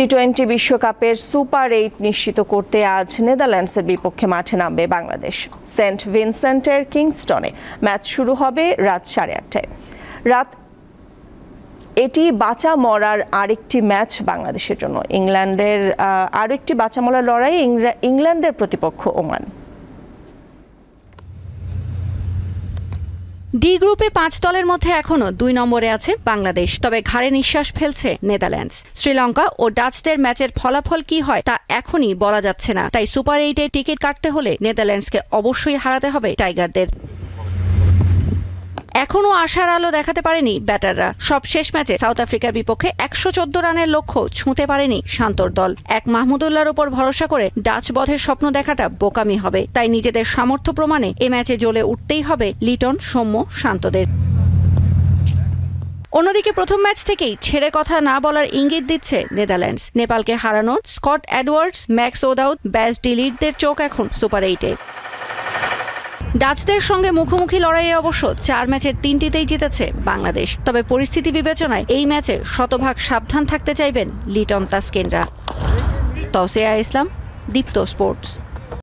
টি-20 বিশ্বকাপের সুপার 8 নিশ্চিত করতে আজ নেদারল্যান্ডসের বিপক্ষে মাঠে নামবে বাংলাদেশ। সেন্ট ভিনসেন্টের কিংস্টনে ম্যাচ শুরু হবে রাত 8:30টায়। এটি বাঁচা মরার আরেকটি ম্যাচ বাংলাদেশের জন্য। ইংল্যান্ডের আরেকটি বাঁচা মরার লড়াই, ইংল্যান্ডের প্রতিপক্ষ ওমান। ডি গ্রুপে 5 দলের মধ্যে এখনো 2 নম্বরে আছে বাংলাদেশ, তবে ঘাড়ে নিঃশ্বাস ফেলছে নেদারল্যান্ডস। শ্রীলঙ্কা ও ডাচদের ম্যাচের ফলাফল কি হয় তা এখনই বলা যাচ্ছে না, তাই সুপার 8-এ টিকিট কাটতে হলে নেদারল্যান্ডসকে অবশ্যই হারাতে হবে টাইগারদের। এখনো আশার আলো দেখাতে পারেনি ব্যাটাররা। সব শেষ ম্যাচে সাউথ আফ্রিকার বিপক্ষে 114 রানের লক্ষ্য ছুঁতে পারেনি শান্তর দল। এক মাহমুদুল্লাহর উপর ভরসা করে ডাচ বধের স্বপ্ন দেখাটা বোকামি হবে, তাই নিজেদের সামর্থ্য প্রমাণে এ ম্যাচে জ্বলে উঠতেই হবে লিটন, সৌম্য, শান্তদের। অন্যদিকে প্রথম ম্যাচ থেকেই ছেড়ে কথা না বলার ইঙ্গিত দিচ্ছে নেদারল্যান্ডস। নেপালকে হারানো স্কট অ্যাডওয়ার্ডস, ম্যাক্স ওদাউদ, ব্যাস ডিলিটদের চোখ এখন সুপার 8-এ। ডাচদের সঙ্গে মুখোমুখি লড়াইয়ে অবশ্য 4 ম্যাচের 3টিতেই জিতেছে বাংলাদেশ, তবে পরিস্থিতি বিবেচনায় এই ম্যাচে শতভাগ সাবধান থাকতে চাইবেন লিটন তাসকিনরা। তৌসিয়া ইসলাম, দীপ্ত স্পোর্টস।